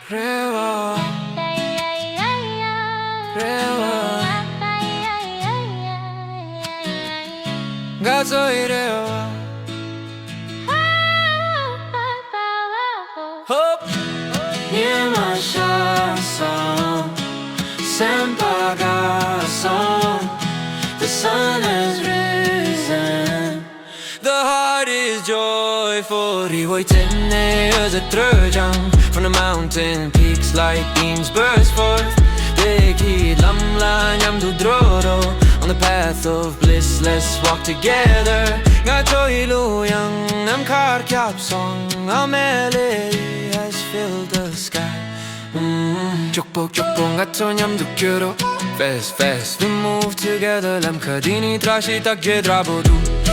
Rewa, rewa, 가서 이래와. Hop, hear my song, senpaga song. The sun has risen. The heart is joyful. 리워있네 어제 들어장. From the mountain peaks light beams burst forth. 대기 람라 냠도 들어도. On the path of bliss let's walk together. 가져 일루양 남 카르캡송. Our melody has filled the sky. 족복 같은 냠도 큐로. Fast fast we move together. lam khadini trashi tak je drabodu.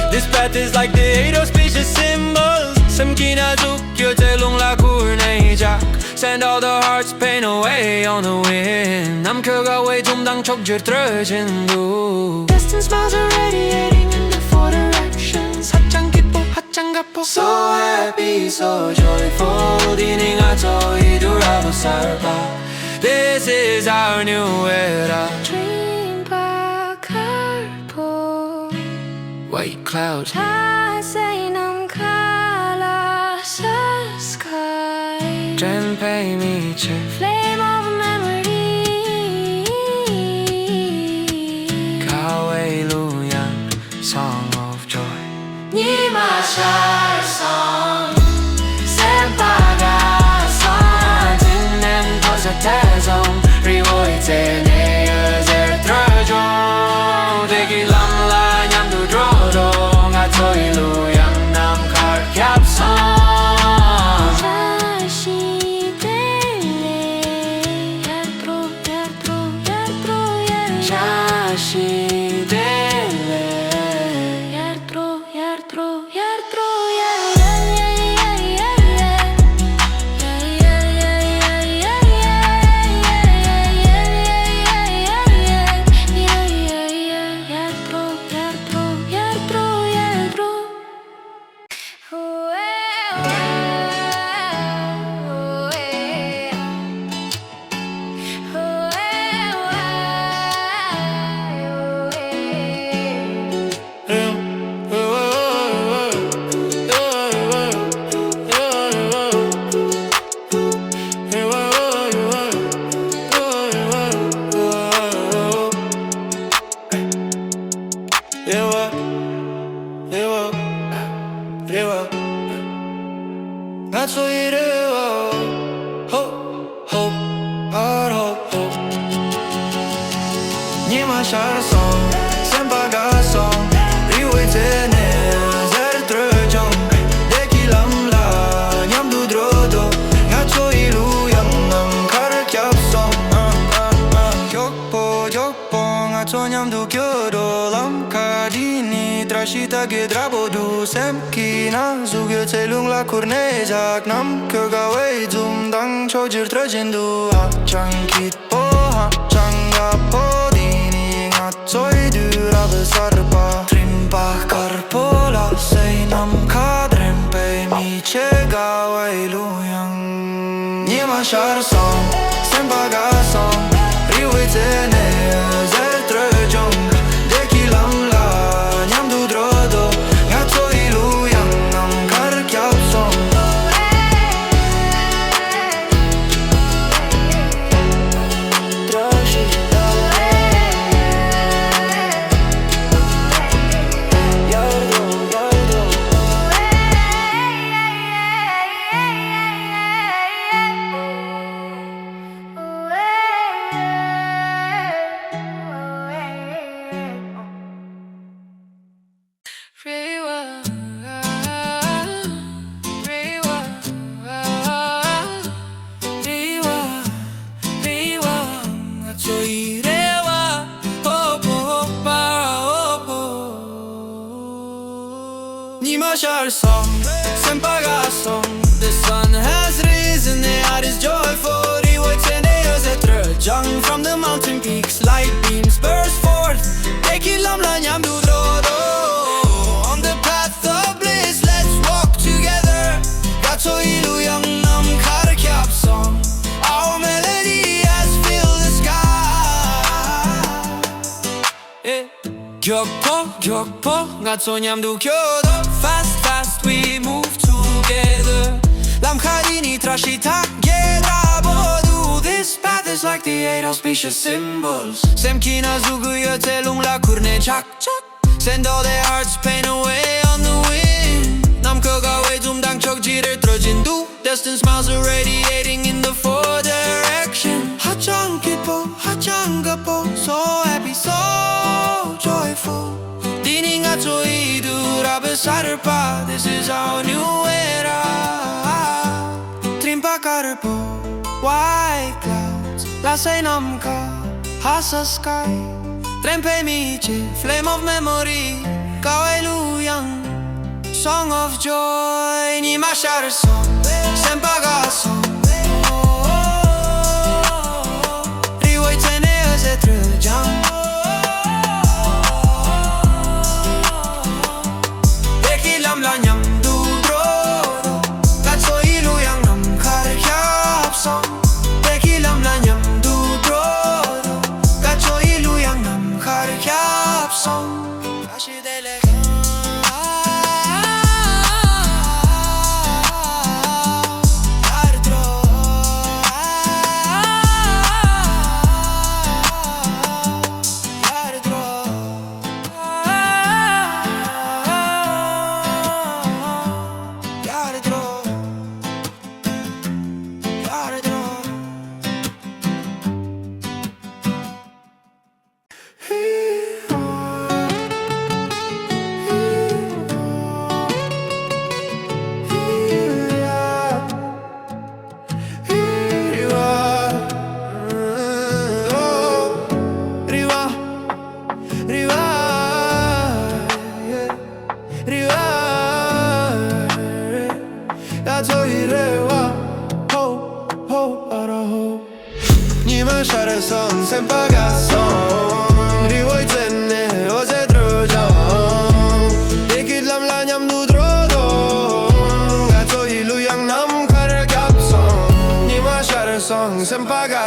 This path is like the eight auspicious symbols. Samkina zukyo telung la kurneijak. Send all the heart's pain away on the wind. Nam kyoga way dumdang chokjir tröjindu. Distant smiles are radiating in the four directions. Hatchang kipo, hatchang gapo. So happy, so joyful. Dininga toy durabo sarpa. This is our new era. Dream back White clouds. 자세히 남칼라 sky. Pay me check. Flame of memory. Hallelujah, song of joy. 니마 샤르송 센파가 선 듣는 것에 대성 리워이테 내 여자를 들어줘. 대기 람라 냠도 들어도 가토 일루양 남 카르캡송. 다시 될래 다시 될래. That's what you do. Hope, hope, heart, hope, hope. 니마 샤르송, 센바가송. 리워이테네 자를 들어줘. 대기 람라 냠도 들어도. 가초 일루양 남 카르캡송. 격보 가초 냠도 껴도. 람 카디니 트라시타게 드라보두. 샘키나 zuge telung la kurneijak. Nam kyoga dumdang chojir tröjindu. Hatchang kitpo, hatchang gapo. Dini ngatsoy durabe sarpa. Trimpa karpola say nam kadrempe. Miche gawai luyang. Nima sharsong, senpaga song. Riwitene zer tröjong. Deki lamla nyamdu drodo. Ngatso iluyang nam karekyapsong. Song, senpaga song. The sun has risen, the heart is joyful. From the mountain peaks, light beams burst forth. Deki lamla nyamdu drodo. On the path of bliss, let's walk together. Gato 격포 가소냠도 교도 Fast fast we move together 람카디니 트라시 타게라보두 This path is like the eight auspicious symbols 샘키나 zugu여 텔롱라 쿠르네 작작 Send all their hearts pain away on the wind 남커가 외tum당 척지를 떨어진두 Destined smiles are radiating in the four direction 하장가포 So happy so joyful Dininga toidura beside her path This is our new era Trimpakar po white clouds Lasai namka hasa sky Trempe miche flame of memory Kaweluyang song of joy Ni ma shatter song Sempaga song Riwai tene aze trujang Deki lam la nyam du drodo Gatso iluyang nam kar hyap song Deki lam la nyam du drodo Gatso iluyang nam kar hyap song Kashi dele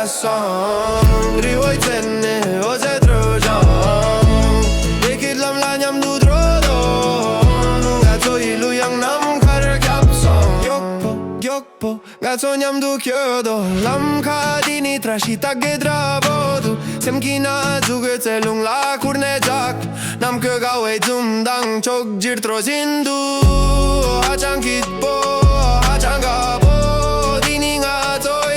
Song Riwai tenne oze trojang Dikit lam la nyam du drodong Gato iluyang nam kar kyap song Gyokpo Gato nyam du kyodo Lam kadini trashi tagge drabodu Semkina zuge telung la kurne jak Nam ke gawe dumdang chok jir trozindu Hachang kitpo Hachang gabo Dini nga toy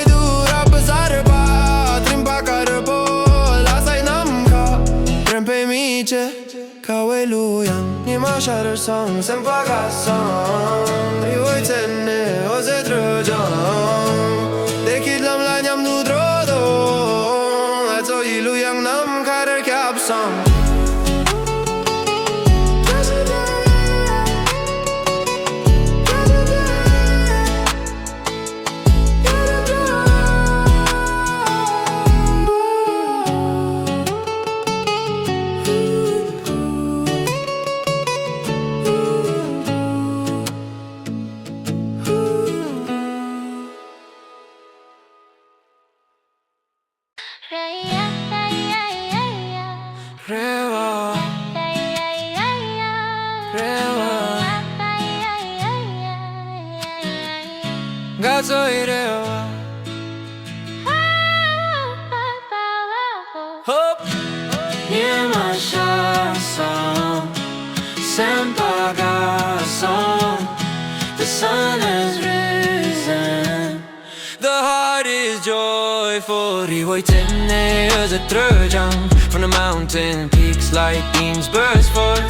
Kaweluyang ni ma shatter song Sempaga song Riwai tenne oze trojang Dekit lam la nyam du drodong Ato iluyang nam karer kyap song Gato irewa Hope Nima song Sempaga song The sun has risen The heart is joyful Riwai tenne as a trojang From the mountain peaks light beams burst forth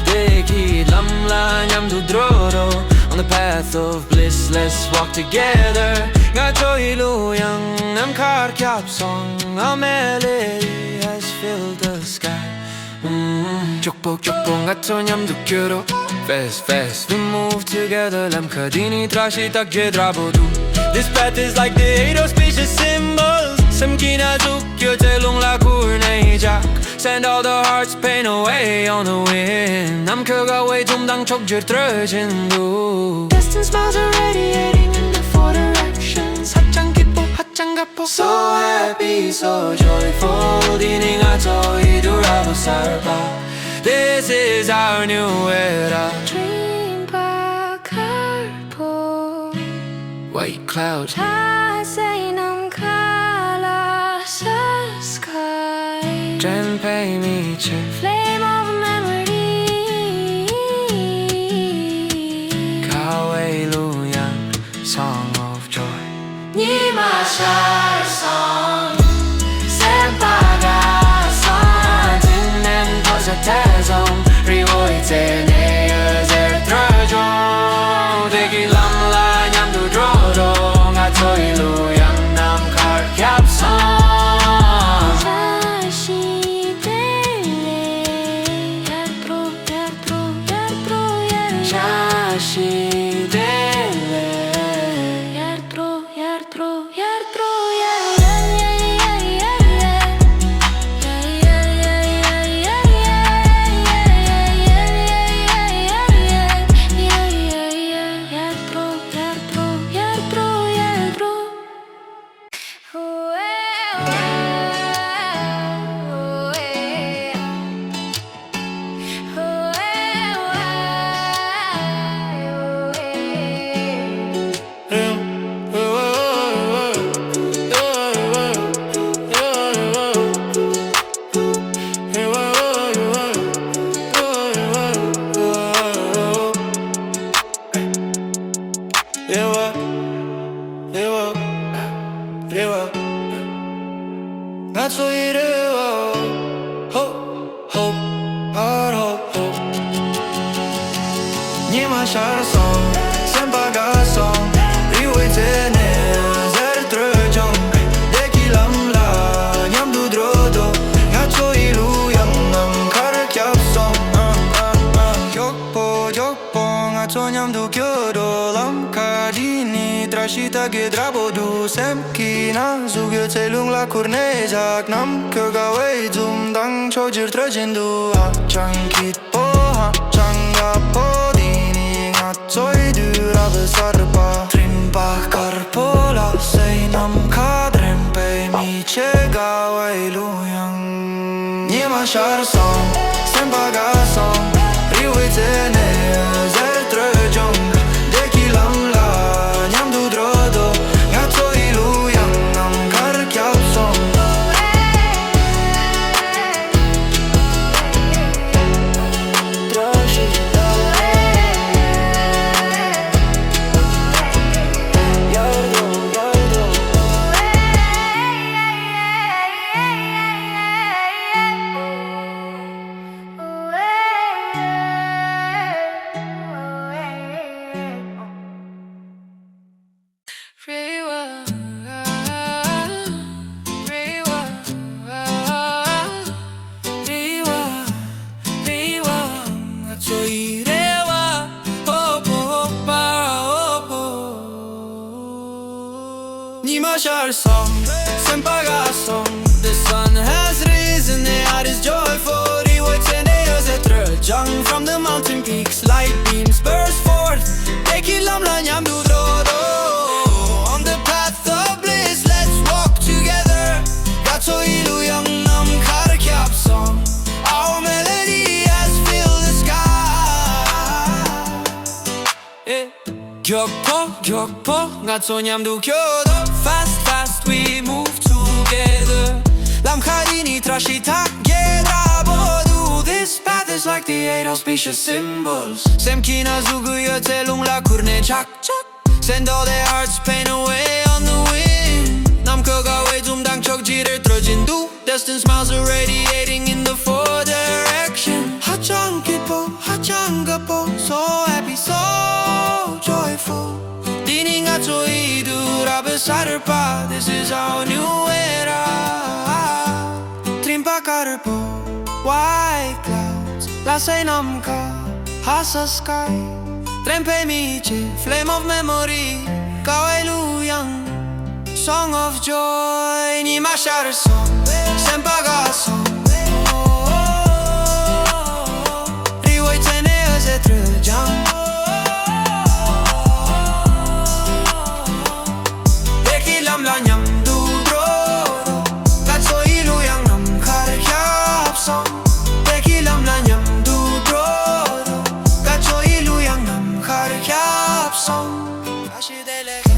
Deki lam la nyam du drodo On the path of bliss, let's walk together Gato iluyang nam kar kyap song A melody has filled the sky Chokpo gato nyam du kyodo Fast we move together Lam kadini trashi tak jedrabodu This path is like the eight auspicious symbols Semkina zukyo telung la kurne jak Send all the heart's pain away on the wind 남kö가 외tum당 척질 떨어진두 Distant smiles are radiating in the four directions 하장가포 So happy, so joyful 디닝아 저희 둘하고 살바 This is our new era. Dream by carpool. White clouds. I say nam kala sky. Trempe miche. Flame of memory. Hallelujah, song of joy. Nima shar song. Sempaga song. Tinen posa tezom. Rivoite neers trajong. Degi lam la nyam du drodong. Atoilu yang nam kar kyap song. Shashi dele. Yadro, yadro, yadro, yadro. Shashi dele. Yadro, yadro, yadro, That's what you do. Hope, hope, hard hope, hope. Nima shar song, sempaga song. Rivoite neers trajong. Deki lam la nyam du drodo. Ngacho ilu yang nam kar kyap song. Jokpo, jokpo, ngacho nyam du kyodo. Lam kadini trashita gedrabo du semkina. Zugyo telung la kurnejak nam kyoga wei zum dang chojir trajindu. Ha chankit po ha changa po dini ngachoi du rabesarpa. Trimpa karpola say nam kadrempe mi chega wei luyang. Nima shar song, sempaga song. Rivoite neers trajong. Deki lam la nyam du drodo. Ngacho ilu yang nam kar kyap song. Trashita yardo, yardo. Nima shar song, sempaga song. The sun has risen, the heart is joyful. Rivoite neers trajong. From the mountain peaks, light beams burst forth. Deki lam la nyam du drodo. On the path of bliss, let's walk together. Gacho ilu yang nam kar kyap song. Our melody has filled the sky. Gyokpo, gyokpo, gacho nyam du kyodo. Fast, fast we move together. Lam kadini trashita gedrabo. This path is like the 8 auspicious symbols. Semkina zuguyo telung la kurne chak chak. Send all their hearts pain away on the wind. Nam koga wei zum dang chok jirer trojindu. Destined smiles are radiating in the 4 direction. Hachangkipo, hachangapo. So happy, so joyful. Dini ngacho idu rabesarpa. This is our new era. Trimpa karpo, white clouds. La say namka, hasa sky. Trempe miche, flame of memory. Kawailu yang, song of joy. Nima shar song, sempaga song. Rivoite neers trajong. Deki lam la nyam du drodo. Gacho ilu yang nam kar kyap song. Deki lam la nyam 다시 달려가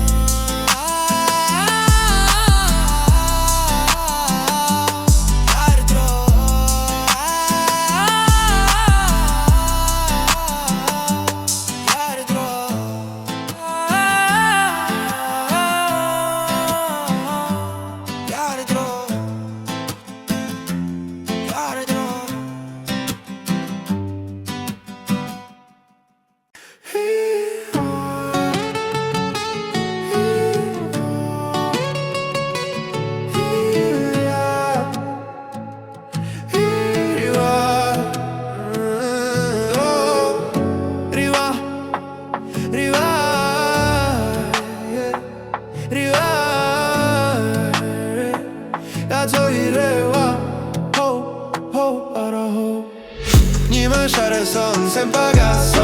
Son sempre garçon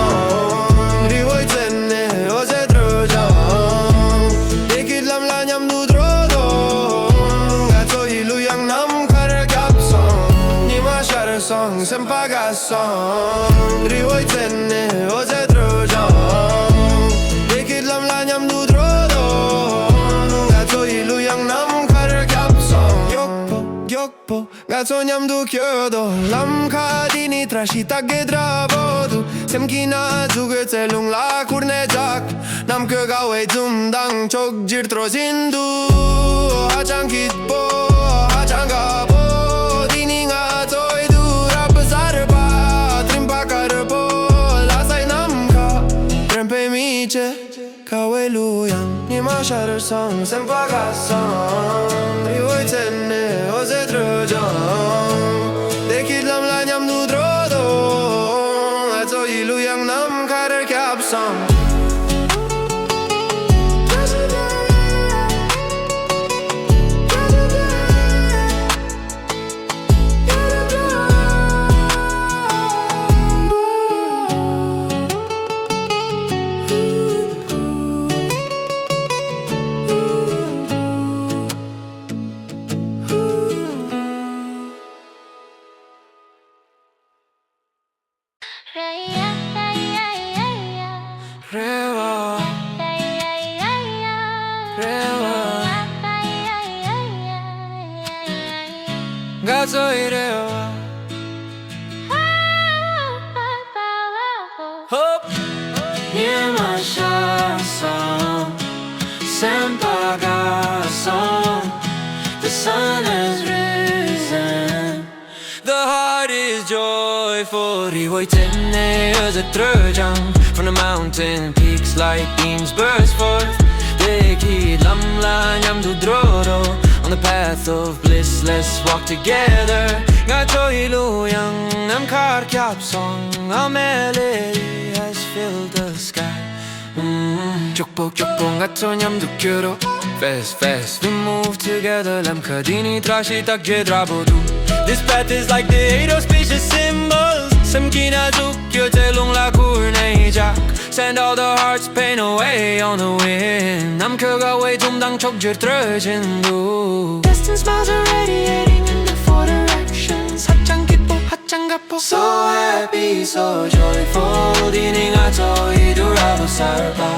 Riuoi tenne ose trojan Dekit lam la nyam du drodon Gato ilu yang nam kare kapson Nima share song sempre garçon Riuoi tenne ose trojan Dekit lam la nyam du drodon Gato ilu yang nam kare kapson Gyokpo Gato nyam du kyodo Lam kadini trashi tagge dravodu Sem kina zuge telung la kurne jak Nam ke gawe zum dang chok jir tro zindu Hachang kitpo, hachang gabo Dini nga toy du rap zarba Trimpa karpo, lasai nam ka Trempe miche, kawe luyang Nima share song, sem pagasong Riuoi tenne, ose trojan Dekit lam la nyam du drodon Ato ilu yang nam kare kapsam Gato irewa Hop Nima shasam Sempagasam The sun has risen The heart is joyful Riuoi tenne öze tröjang From the mountain peaks light beams burst forth Dekit lam la nyam du drodo On the path of bliss, let's walk together Gato ilu yang nam kar kyap song A melody has filled the sky Chokpo gato nyam du kyoro Fast, we move together Lam kadini trashi tak jedrabodu This path is like the 8 auspicious symbols Sem kina zukyo telung la kurne jak Send all the heart's pain away on the wind Nam kyoga way dumdang chokjir tröjindu Distant smiles are radiating in the four directions Hachang kitpo, hachang gapo So happy, so joyful Dini nga to idurabo sarpa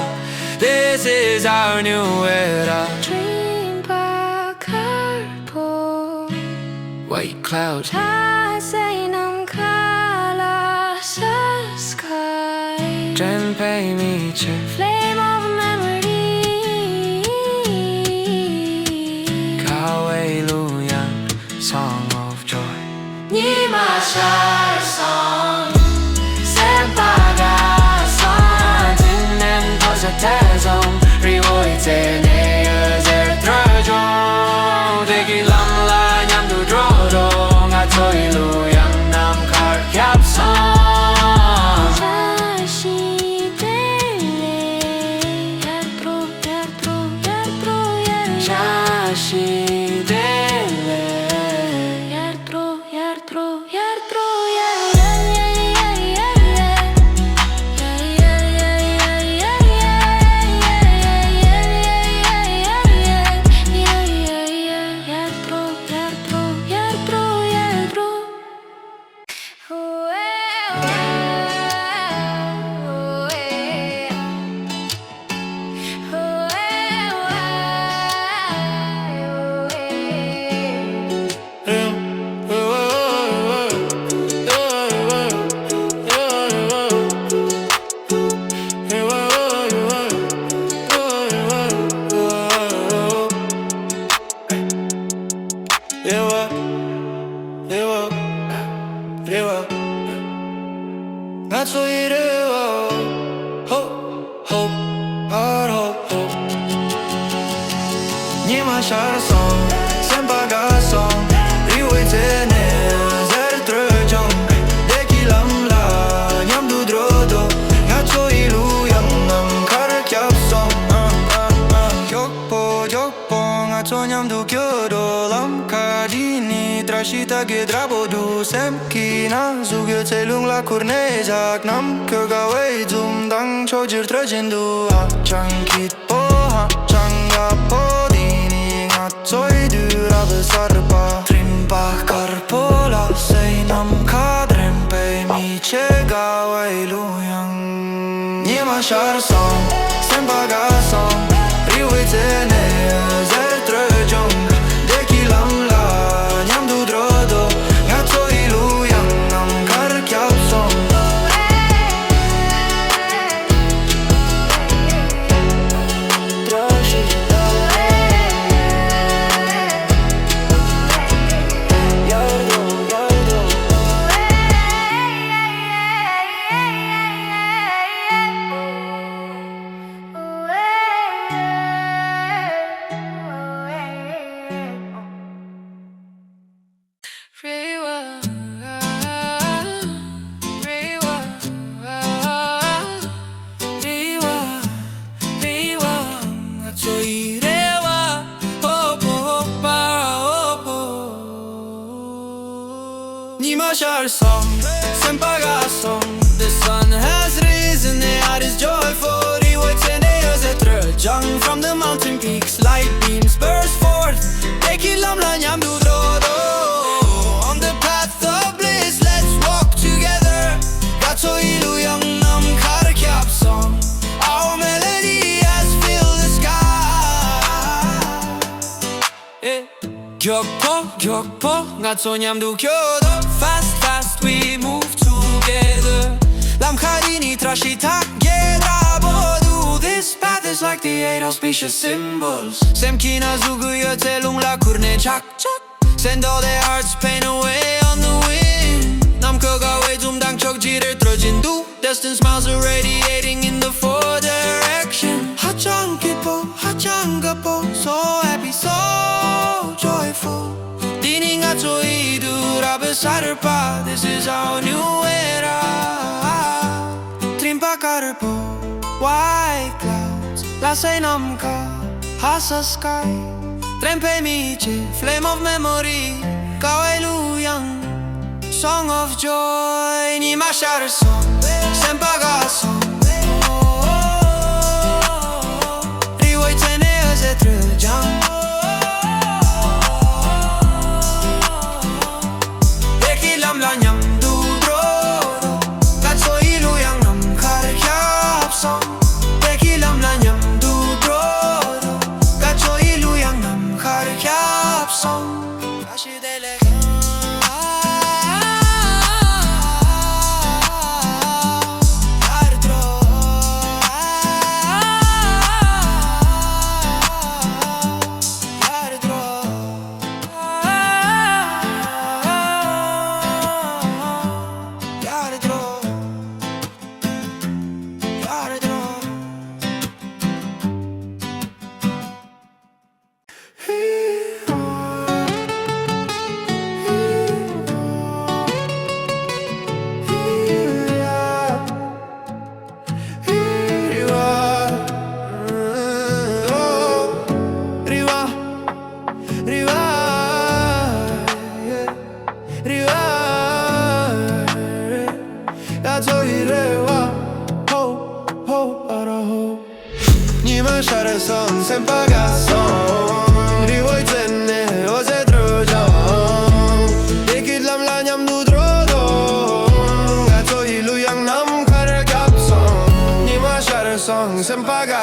This is our new era Dream pa karpo White clouds Tasay nam kala sa sky Trempe miche Flame of memory Kawe luyang Song of joy Nima share song Sempagasam Tinen pose tezom Riuoi tenne öze tröjong Dekit lam la nyam du drodong Gato ilu yang nam kar kapsam Shashi dele Yardro, Shashi dele Yardro, yardro Oh sharson sempagason riway tene zer trojong deki lamla nyam du drodo nga cho ilu yang nam kar kyap song jokpo nga cho nyam du kyodo lam kadini trashita ge drabodu semkina zugyo telung la kurnejak nam kyoga wei zum dang chojir trajendu chankit po changa po dini nga choi du rabsarpa trimpa karpola sei nam kadrem pe mi chega wei luyang nima shar song sempaga song riwei tene zer trojong deki lamla nyam du drodo nga choi luyang nam kar kyap song Shar song, sempaga song. The sun has risen, the heart is joyful. Rewatch and ears at jung from the mountain peaks. Light beams burst forth. Deki lamla nyam du drodo. On the path of bliss, let's walk together. Gato ilu yang nam kar kyap song. Our melody has filled the sky. Gyokpo, gato nyam du kyodo. Fast, we move together. Lam khadini trashita gedrabodu. This path is like the 8 auspicious symbols. Semkina zuguyo telung la kurne chak. Send all their hearts pain away on the wind. Nam koga wei zum dang chok jitter trojindu. Destined smiles are radiating in the 4 direction. Hachangapo, so happy, so joyful. Dininga choidu rabesarpa. This is our new era. Trimpa karpo, white clouds. La namka, hasa sky. Trempe miche, flame of memory. Kawelu yang, song of joy. Nima shar song, sempaga song. Riwai tene azetre jang. La nyam du drodo gato ilu yang nam kar kyap song deki lam la nyam du drodo gato ilu yang nam kar kyap song ashidele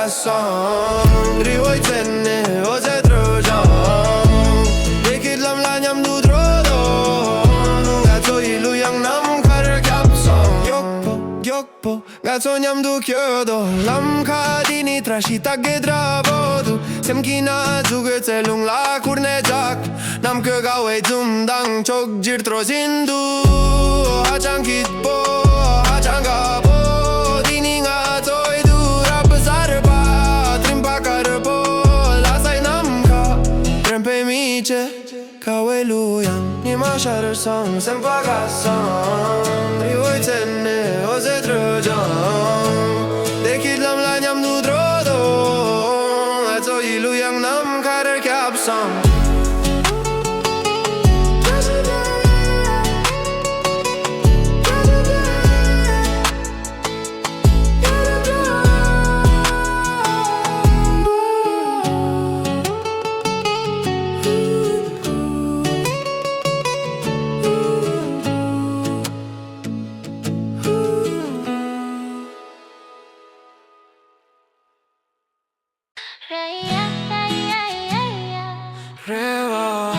song riwai tenne oze trojong dekit lam la nyam du drodo gato ilu yang nam kar kyap song gyokpo gato nyam du kyodo lam khadini trashita gedrabodu semkina zugyo telung la kurnejak nam kyoga wei zum dang chok jir trozindu hachankit po hachangabo dini nga toidu rabsarpa trimpa karpo la sai namka 가웨루양 니마샤를 성 샘파가성 리오이텐네 어제 들어정 데킬람 라냠 누드로도 아저 일루양 남카를 캡성 Rewa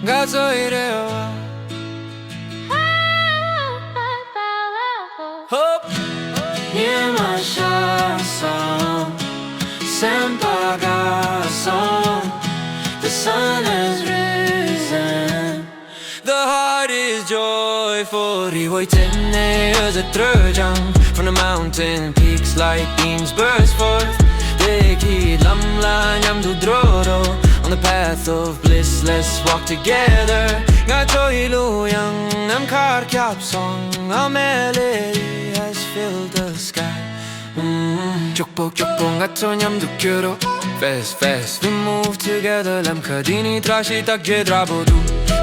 가서 이래와 니마샤성 샘파가성 The sun has risen The heart is joyful 리워이텐네 어제 들어장 From the mountain peaks light beams burst forth Deki lamla nyamdu drodo On the path of bliss let's walk together Nga choi luyang nam kar kyap song A melody has filled the sky Chukpok nga to nyamdu kyoro Fast fast we move together Lam kadini trashi tak jedrabodu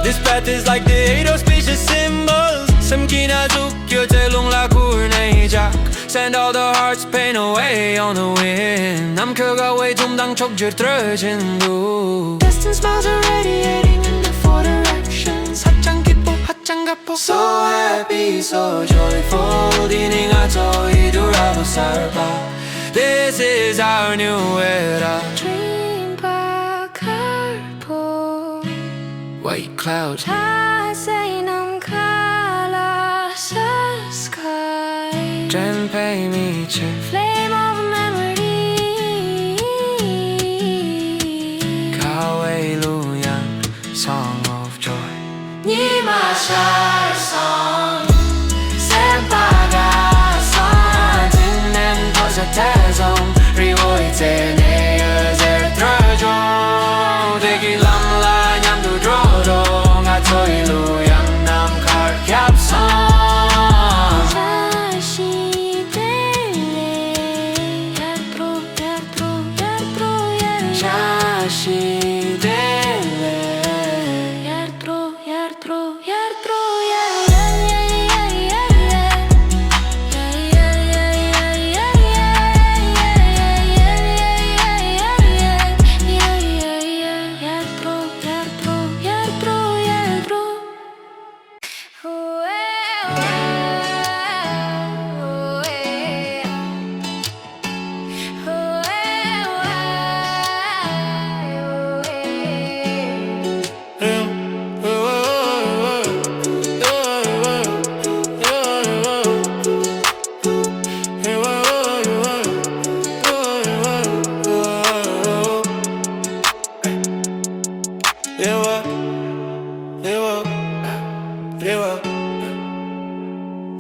This path is like the eight auspicious symbols Samkina zukyo telung la kurneijak Send all the heart's pain away on the wind 남kö가 way dumdang chokjir tröjindu Distant smiles are radiating in the four directions hat장 기뻐 hat장 가포 So happy, so joyful 디닝아 저희 durabo sarpa This is our new era Dream back carpo White clouds I say nam kala sky Jen pay me check Flame of memory Hallelujah, song of joy 니마샬 song 샘파가성 듣는 버섯태성 리워이테 내 여zer 들어줘 대기 람라 냠도 drodo 가토일루양 남칼 캡성 다시 될래 야트로 야트로 야트로 다시 될래 야트로 야트로 야트로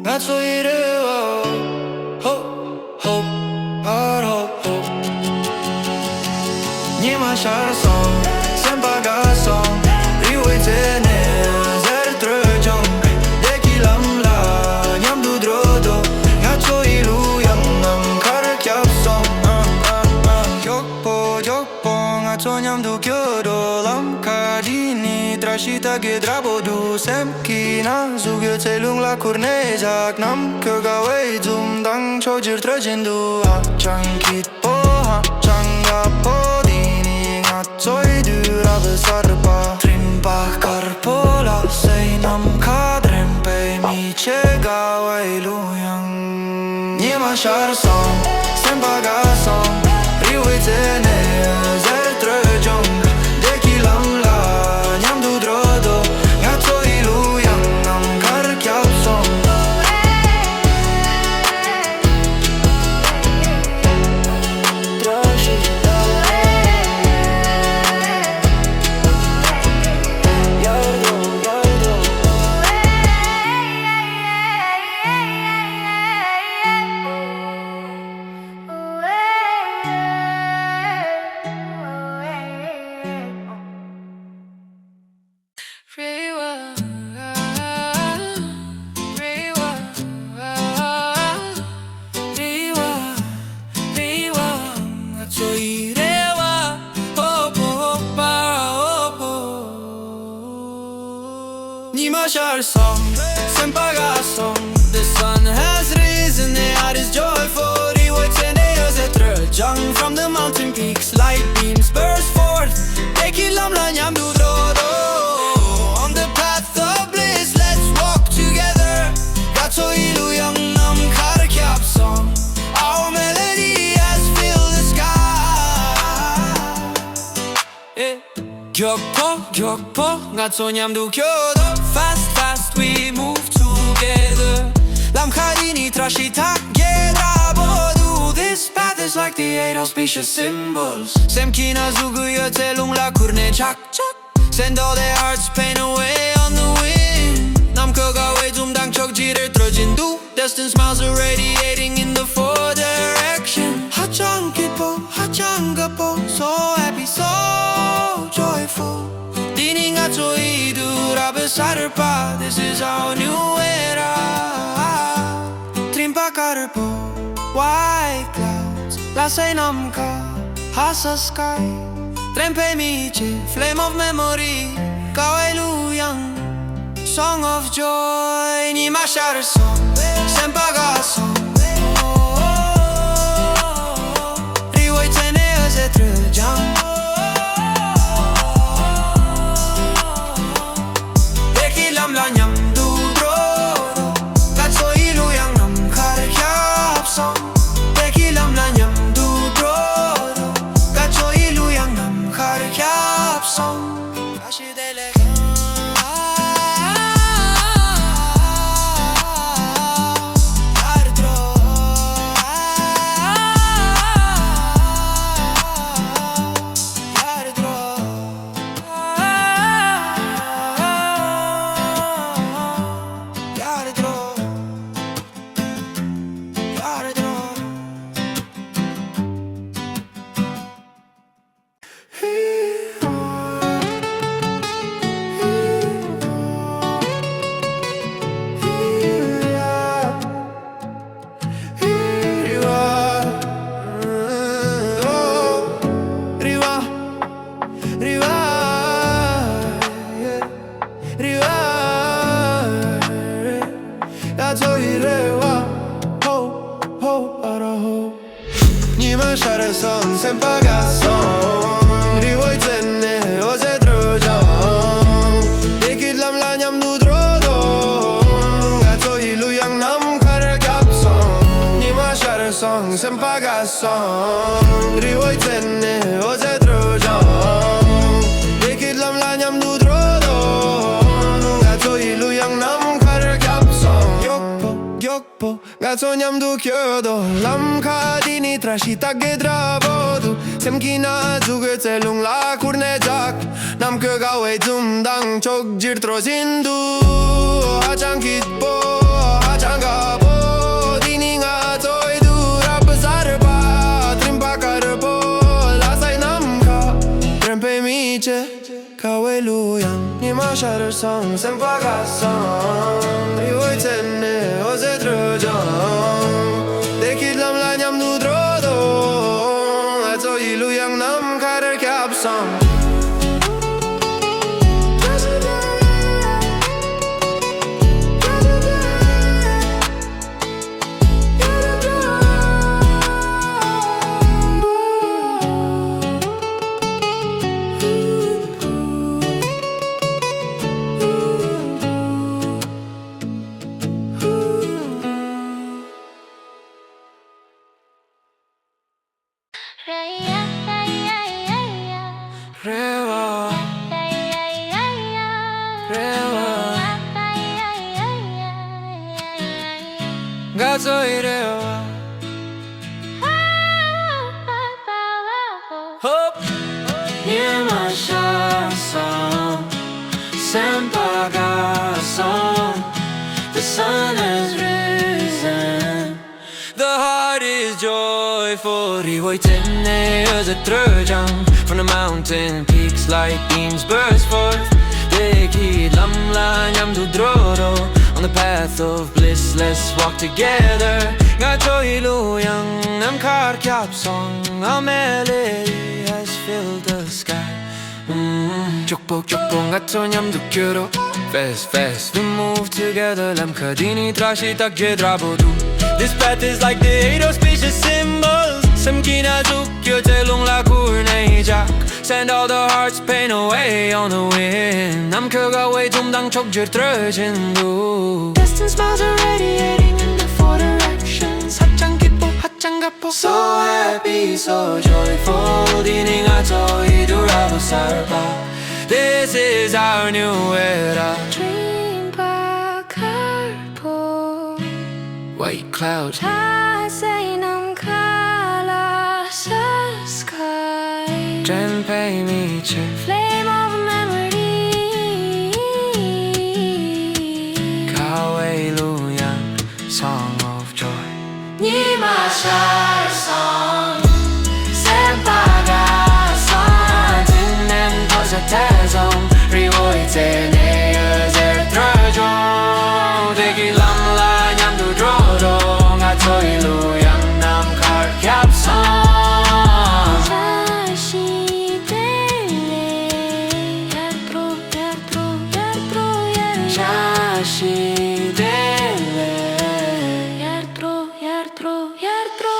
That's what you do. Hope, hope, heart, hope, hope. 니마샬 song, 샘바가 song. 리웨테네 zer tröjong. Deki lamla nyamdu drodo. Ngacho iluyang nam kar kyap song. Jokpo jokpo ngacho nyamdu kyodo lam kadini trashita gedrabodu semkina zugyo telung la kurnejak nam köga way dumdang chojir tröjindu hatchang kitpo hatchang gapo dini ngachoy durave sarpa trimpa karpola say nam kadrem pe mi chega way luyang niemashar song sembaga song riwitene zer tröjong deki lamla nyamdu drodo ngacho iluyang nam kar kyap song our song Sempa ga song The sun has risen, the heart is joyful From the mountain peaks, light beams burst forth Tekilam la nyam du dro do On the path of bliss, let's walk together Gato ilu yang nam kar kyap song Our melody has filled the sky Gyokpo, gato nyam du kyodo Fast, fast we move together Lam karini trashi tak gedra bodu This path is like the 8 auspicious symbols Semkina zuguya telung la kurne chak chak Send all their hearts pain away on the wind Nam kaga way dumdang chok jirer trojindu Destined smiles are radiating in the 4 direction Hachang kitpo, hachang gapo So happy, so joyful Dining ato idu rabesar pa This is our new era Trimpa karpo White clouds, lasai namka, hasa sky Trempe miche, flame of memory Kawai luyang, song of joy Ni mashar song, sempa ga song Riwai tene aze triljang Deki lam la nyam du dro Gatso iluyang nam kar kyap song Tekilam la nyam du dro Gacho ilu yang nam kar kyap song Kashi dele Yar dro Yar dro Yar dro Yar dro Song, sempa ga song Riwai tene oze trojang Dekit lam la nyam du dro do Gato ilu yang nam kar kyap song Nima shar song, sempa ga song Riwai tene oze trojang Dekit lam la nyam du dro do Gato ilu yang nam kar kyap song Gyokpo, gato nyam du kyodo Lam kadini trashi tak gedra bodu Semkina zuge telung la kurne jak Nam ke gawe dumdang chok jir trozindu Hachang kitpo, hachang gapo Dini nga toy du rap zarpa Trimpa karpo, lasai nam ka Trempe miche, kawe luyang Nima shar song, sempa ga song Riwai tene oze trojang Dekit lam la nyam du dro do Ato ilu yang nam kar kyap song Gato irewa Hop Nima shar song Sempa ga song The sun has risen The heart is joyful Riwai tene aze trojang From the mountain peaks light beams burst forth Deki lam la nyam du dro do On the path of bliss, let's walk together Gato ilu yang nam kar kyap song Our melody has filled the sky Chokpo gato nyam du kyodo Fast, fast, we move together. Lam khadini trashi tak je drabodu. This path is like the 8 auspicious symbols. Samkina zukyo telung la kurne jak. Send all the heart's pain away on the wind. Nam kyoga way tumdang chok jir trajindu. Distant smiles are radiating in the four directions. Hachang kipo, hachang gapo. So happy, so joyful. Dining ato idurabo sarpa. This is our new era. Dream by carpool. White clouds. I say nam kala sa sky. Jen pay me che. Flame of memory. Hallelujah, song of joy. Nima shar song. Sempaga song. Tinem tosa tezom. Riwoi te ne zer trajong. Degi lam la nyam du drodong. Atoi lu yang nam kar kyap song. Shashi dele. Yatro, yatro, yatro, yatro. Shashi dele. Yatro, yatro, yatro,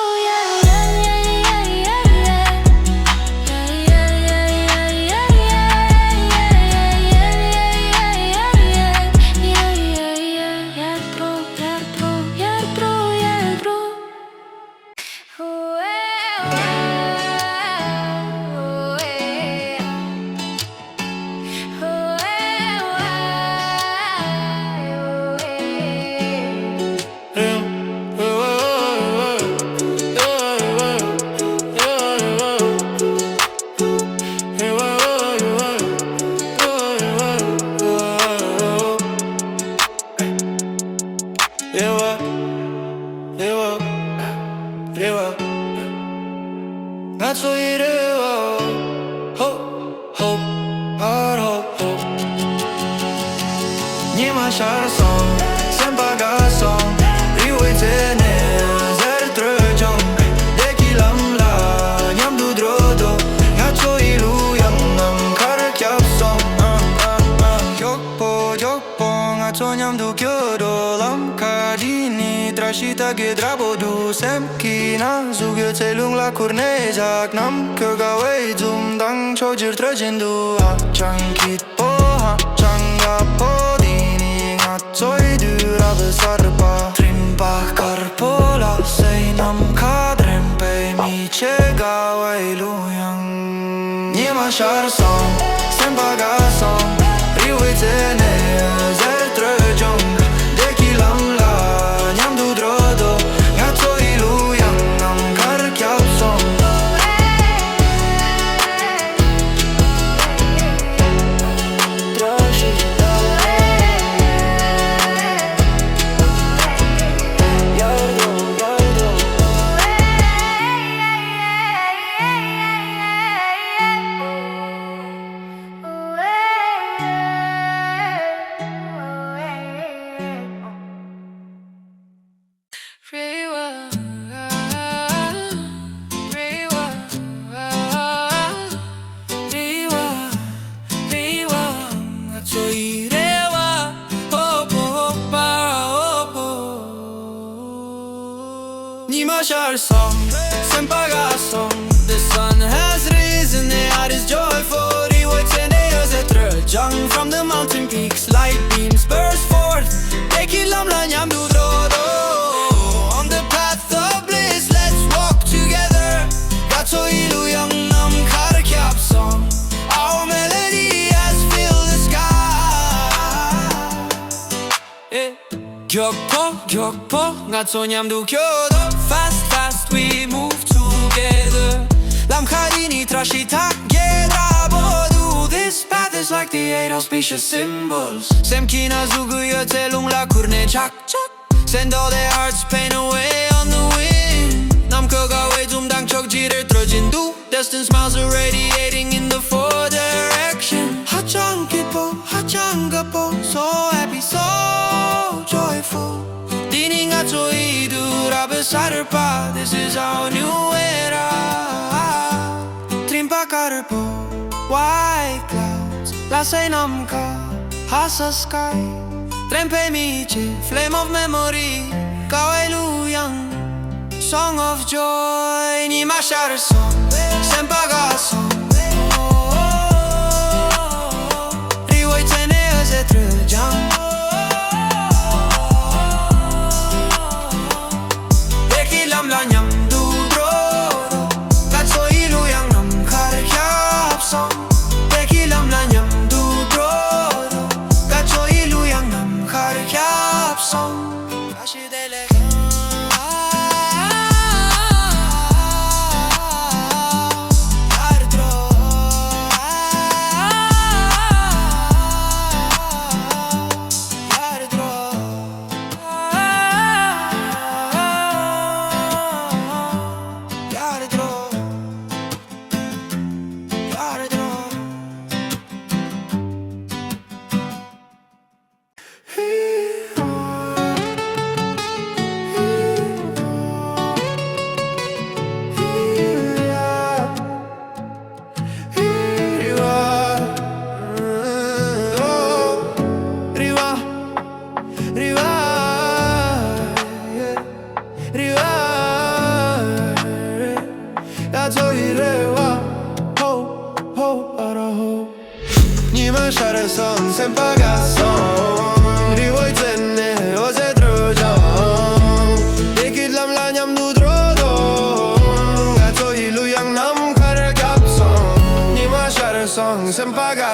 That's what you do. Hope, hope, heart, hope, hope. Nima shar song, sempaga song. Riwoi te ne zer trajong. Deki lam la nyam du drodo. Ngacho ilu yang nam kar kyap song. Jokpo, ngacho nyam du kyodo. Lam khadini trashi tak je drabodu. Semkina zugyo telung la kurne jak. Nam kyoga way zum dang chojir trajindu. Hachang kitpo, hachang gapo. Dini ngatsoy dura besarpa. Trimpa karpola say nam kadrem pe mi chega way luyang. Nima shar song, sempaga song. Riwoi te ne zer trajong. Deki lam la nyam du drodo. Ngacho ilu yang nam kar kyap song. Nima shar song, sempaga song. The sun has risen, the heart is joyful. Riwoi te ne zer trajong. From the mountain peaks, light beams burst forth. Deki lam la nyam du drodo. On the path of bliss, let's walk together. Gato ilu yang nam kar kyap song. Our melody has filled the sky. Gyokpo, ngacho nyam du kyodo. Fast, fast, we move together. Lam khadini trashi tak je drabodu. This path is like the 8 auspicious symbols. Semkina zugyo telung la kurne chak chak. Send all their heart's pain away on the wind. Nam kyoga way tumdang chok jirer trajindu. Distant smiles are radiating in the four directions. Hachang kipo, hachang gapo. So happy, so joyful. Dini ngacho idura besarpa. This is our new era. Trimpa karpo, white clouds. La say nam ka Hasa sky Trempe mice Flame of memory Kawailuyang Song of joy Ni ma shatter song Sempaga song Riwoi tene öze tröjang Deki lam la nyam du dro Gatso iluyang nam kar hyap song Deki lam la nyam du dro Gatso iluyang nam kar hyap song Kashi dele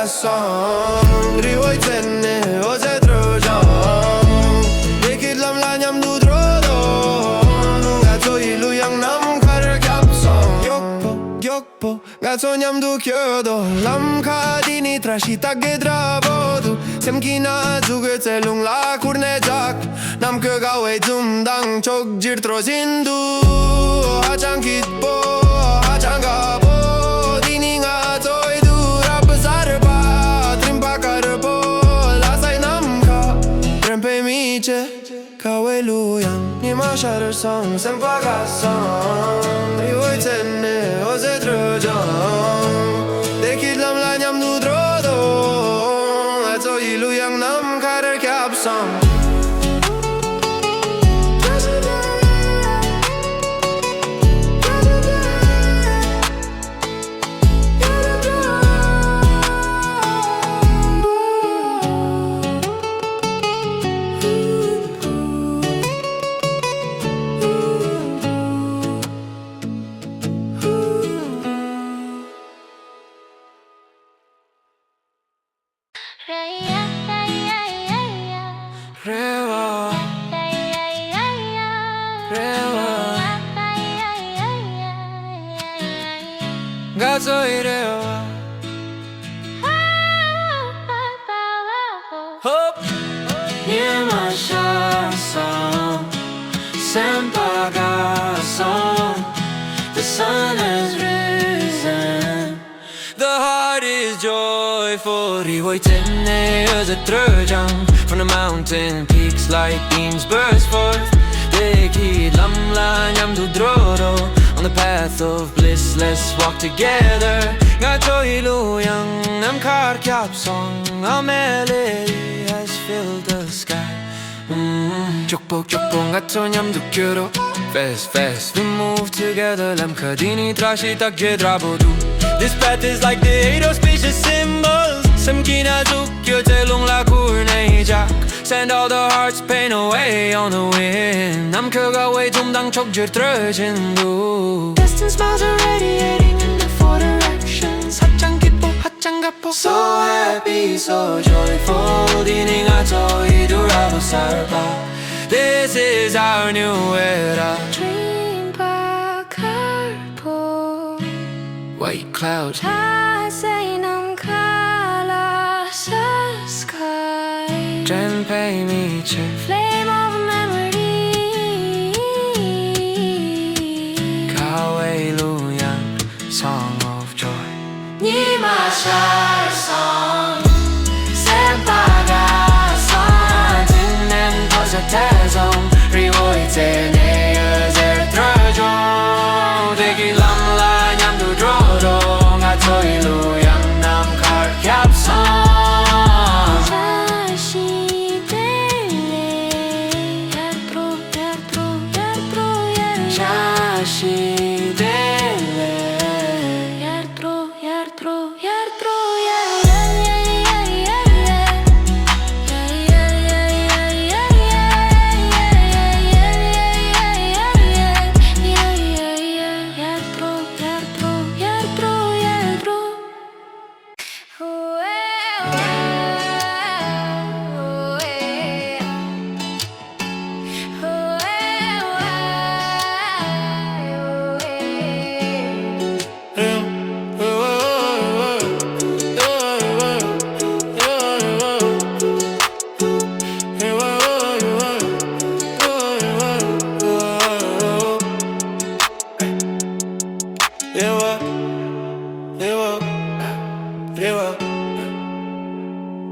Song Riwoi tenne oze trojong Dikit lam la nyam du drodong Gato iluyang nam kar kyap song Gyokpo Gato nyam du kyodo Lam ka dini trashi tagge drabodu Semkina zuge tselung la kurne jak Nam ke gawe dumdang chok jir trozindu Hachang kitpo Hachang gabo Dini nga toy Kawailuyang Ni ma shatter song Sempaga song Riwoi tenne oze trojong Dekit lam la nyam du drodong Ato iluyang nam karer kyap song Gato irewa Hope Yema song Sempaga song The sun has risen The heart is joyful Riwoi tenne öze tröjang From the mountain peaks light beams burst forth Deki lam la nyam du drodo On the path of bliss, let's walk together Gato iluyang nam kar kyap song A melody has filled the sky Chokpo gato nyam du kyodo Fast, fast, we move together Lam ka dini trashi tak je drabodu This path is like the eight auspicious symbols Semkina zukyo telung la kurne jak Send all the heart's pain away on the wind Nam ke gawe dumdang chok jir tröjindu Distant smiles are radiating in the four directions Hachang kitpo, hachang gapo So happy, so joyful Dini nga toy durabo sarpa This is our new era Dream back carpo White clouds I say nam kala sa sky Trempe mice Flame of memory Kawailuyang Song of joy Ni ma shatter song Sempaga song Tinen posa tezong Riwoi tene öze tröjong Deki lam la nyam du drodong Gato iluyang nam kar kyap song shi dele Yertro, yertro, yertro,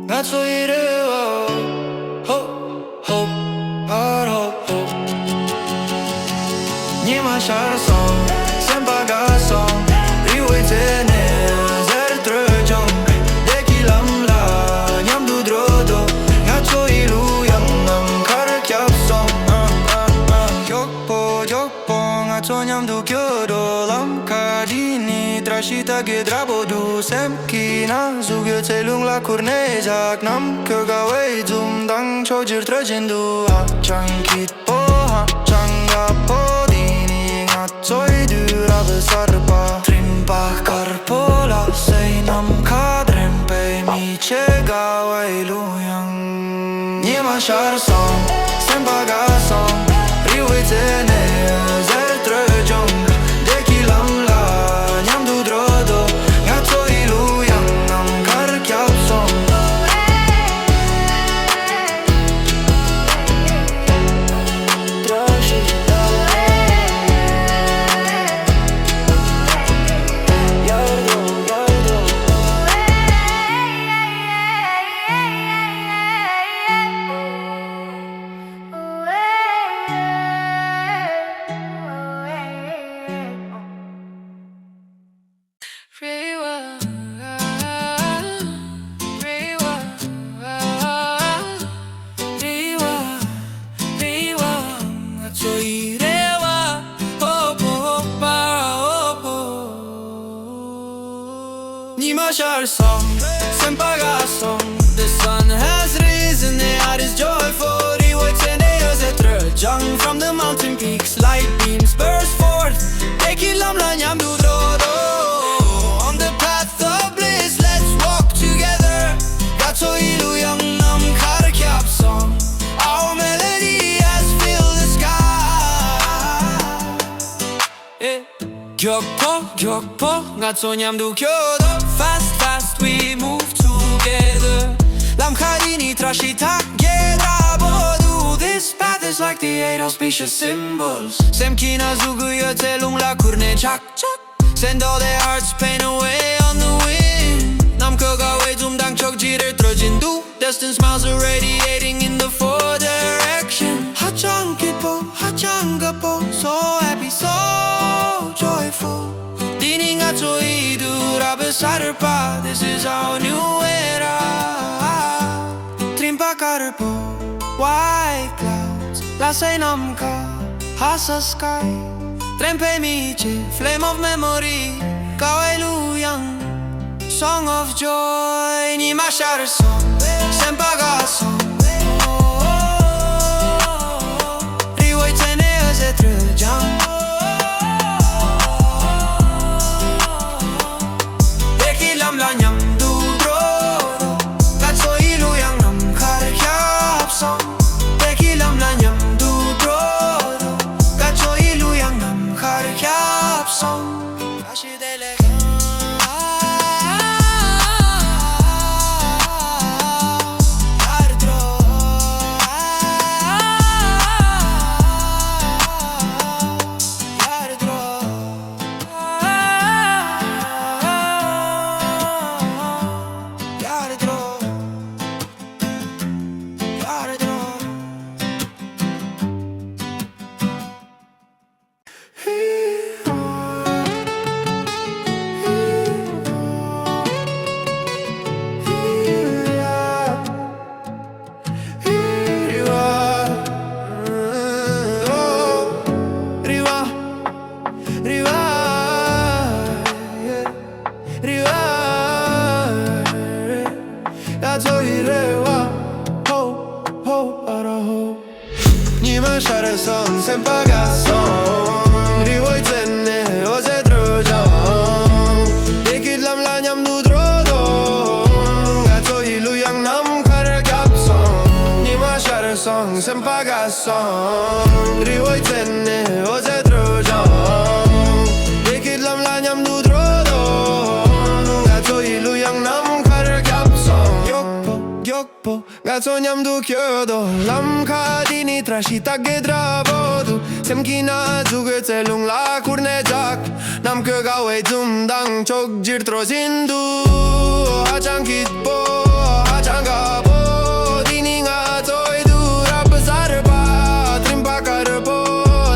Not so you do. Hope, hope, hard hope, hope. Nie ma szansu, sembaga song. Riwaytene, zer trojong. Deki lamla, nyam du drodo. Not so ilu yang nam kar kyap song. Jokpo, not so nyam du kyodo. Lam kadini, trashita gedrabodu. Semkina, zugyo telung la kurnejak. Nam kyoga way zum dang chojir trajindu. Ha chankit po, ha changa po. Choi du rave sarpa Trimpa karpola Say nam kadrem pe mi chega wai luyang Nima shar song Sempa ga song Riwe tene Zer trojong Deki lam la Nyam du drodo Nga choi luyang Nam kar kyap song Shar song, sempaga song. The sun has risen, the heart is joyful. Riwaytene trojang from the mountain peaks. Light beams burst forth. Deki lamla nyam du drodo. On the path of bliss, let's walk together. Gato ilu yang nam kar kyap song. Our melody has filled the sky. Gyokpo, gato nyam du kyodo. Fast, we move together. Lam kharini trashita gedrabodu. This path is like the 8 auspicious symbols. Semkina zuguyo telung la kurne chak. Send all their hearts pain away on the wind. Nam koga way zum dang chok jirer trojindu. Destined smiles are radiating in the 4 direction. Hachangapo, so happy, so joyful. Dininga choidu rabe sarpa. This is our new era. Trimpa karpo, white clouds. Lasai namka, hasa sky. Trempe miche, flame of memory. Kawai luyang, song of joy. Ni mashar song, sempaga song. Riwaytene trojang. La nyam du drodo. Gato ilu yang nam kar kyap song. Deki lam la nyam du drodo. Gato ilu yang nam kar kyap song. Kashi dele song Ri voi tenne o se trojang Dekit lam la nyam du drodong Gato ilu yang nam kar gap song Ni ma shar song sempaga song Ri voi tenne o se trojang Dekit lam la nyam du drodong Gato ilu yang nam kar gap song Gyokpo Gato nyam du kyodo Lam ka dini trashi tagge dravodu Sem kina zuge telung la kurne jak Nam ke gawe zum dang chok jir tro zindu Hachang kitpo hachang gabo Dini nga toy du rap zarba Trimpa karpo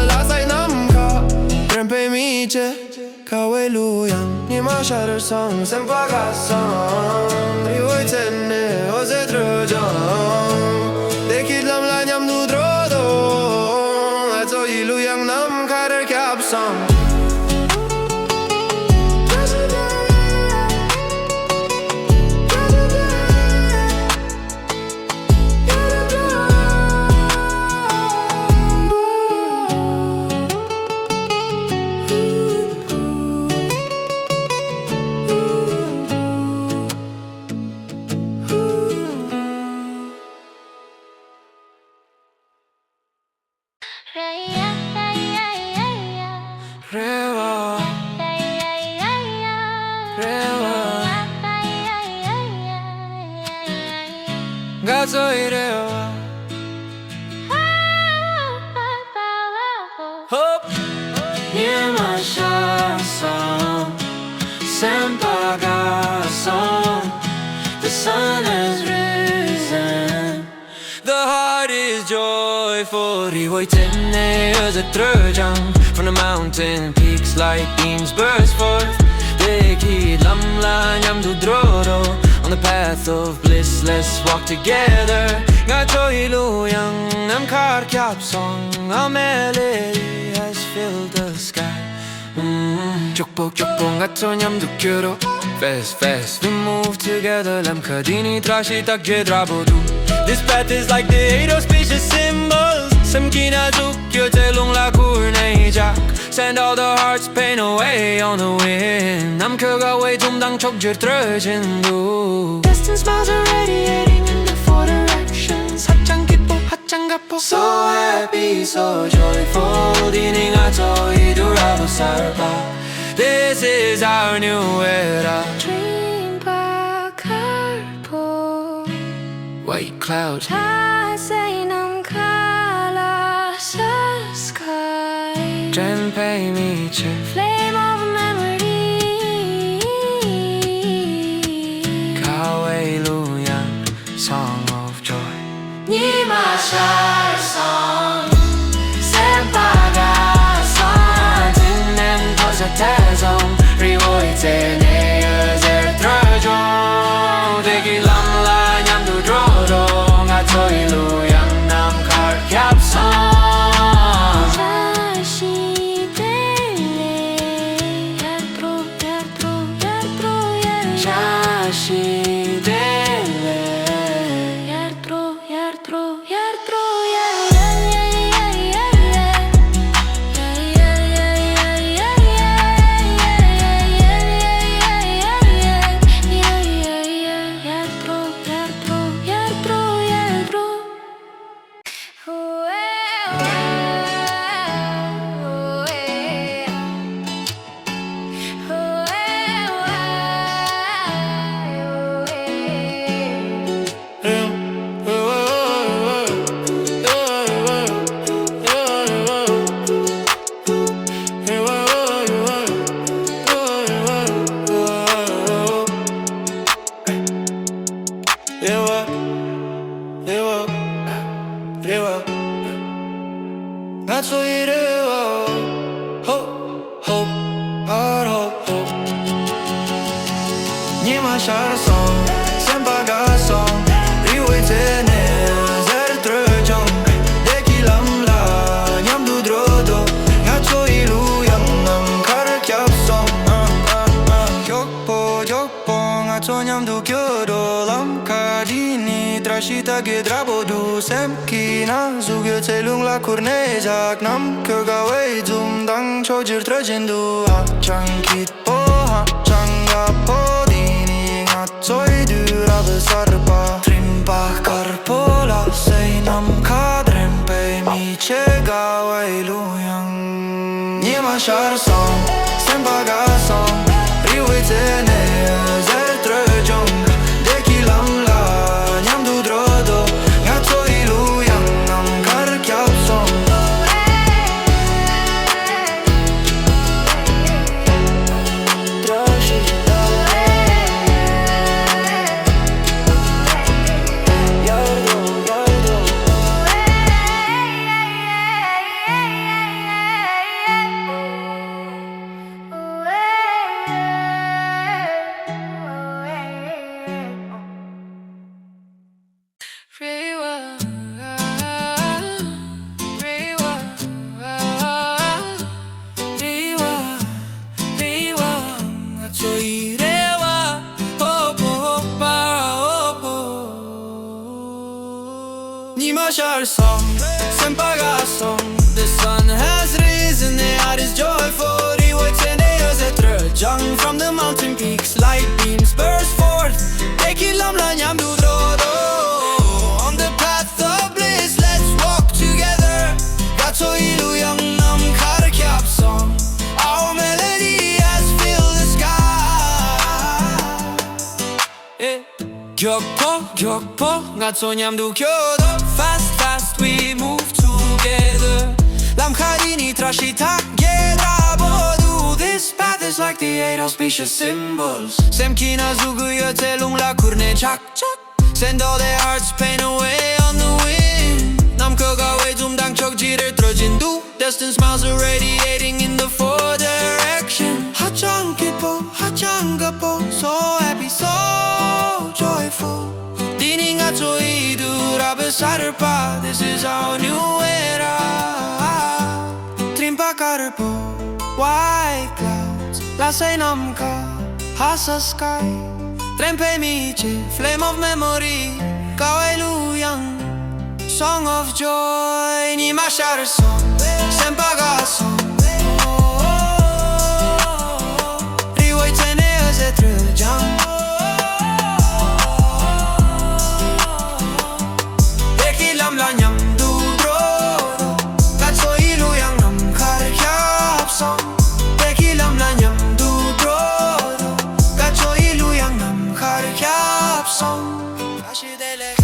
lasai nam ka Trempe miche kawe luyang Ni ma shar song sempa ga song Riwoi tenne o se trojang Dekit lam la nyam du drodong Ato ilu yang nam kar kyap song Rewa, rewa Gato irewa Hop Nima song Sempaga song The sun has risen The heart is joyful Riwoi tenne öze trojang From the mountain peaks light beams burst forth Dekid lam la nyam du drodo On the path of bliss let's walk together Gato ilu yang nam kar kyap song A melody has filled the sky Chokpo gato nyam du kyodo Fast we move together Lam kadini trashi tak jedrabodu This path is like the eight auspicious symbols Sem kina zukyo telung la kurne jak Send all the heart's pain away on the wind Nam kyoga way dumdang chok jir trojindu Distant smiles are radiating in the four directions Hachang kitpo, hachang gapo So happy, so joyful Dini nga to idurabo sarpa This is our new era Dream pa karpo White clouds Tasay nam kala sa sky Trempe miche Flame of memory Kawe luyang Song of joy Nima shar song Sempaga song Tinen posa tezong Riwoi tene özer trojong Deki lam la nyam du drodong Gato ilu yang nam kar kyap song Shashi dele Yartro, yartro, yartro, yartro Shashi dele Yartro, yartro, yartro, trashita gedra bodu sem kina zugyo telung la kurnejak nam kogaway zum dang chojir trajendu ha chankit po ha changa po dini ngatsoy dura besarpa trimpa karpola say nam kadrem pe mi chegaway luyang nima shar song sem baga song riwe tene zetre jong deki lam la nyam du drodo ngatso iluyang nam kar kyap song Shar song, sempaga song. The sun has risen, the heart is joyful. Jung from the mountain peaks, light beams burst forth. Tekilam la nyam du drodo. On the path of bliss, let's walk together. Gato ilu yang nam kar kyap song. Our melody has filled the sky. Gyokpo, gato nyam du kyodo. Fast, we move together. Lam kharini trashita gedra bodu. This path is like the 8 auspicious symbols. Semkina zuguyo telung la kurne chak. Send all their hearts pain away on the wind. Nam kogaway dumdang chok jitter trojindu. Destined smiles are radiating in the 4 direction. Hachangapo, so happy, so joyful. Dining at Soidura beside her path. This is our new era. Trimpa karpo, white clouds. Lasai namka, hasa sky. Trempe miche, flame of memory. Kawailu yang, song of joy. Nima shatter song, sempaga song. Riwai tene azetre jang. La nyam du drodo. Gatso ilu yang nam kar kyap song. Tekilam la nyam du drodo. Gatso ilu yang nam kar kyap song. Ashidele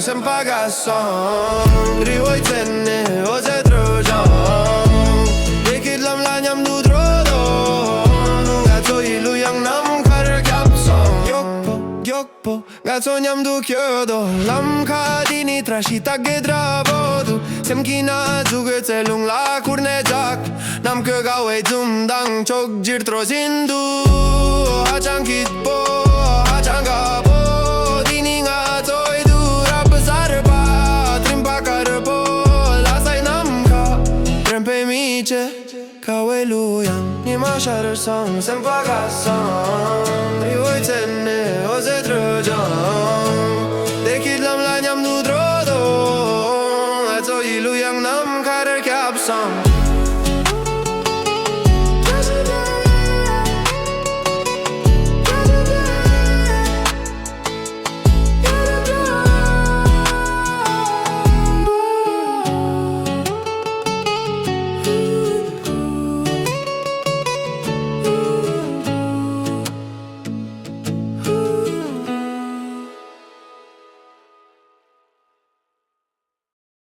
sempaga song. Riwai tenne oze trojang. Dekit lam la nyam du drodo. Gato ilu yang nam kar kyap song. Gyokpo, gato nyam du kyodo. Lam kadini trashita gedra bodu. Semkina zuge telung la kurne jak. Nam kogaway dumdang chok jir trozindu. Hachankit po, hachangabo. Dini nga toy dura besarpa. Trimpa karpo, lasay namka. Trempe miche, kaway luyang. Nima shatter song, sempaga song.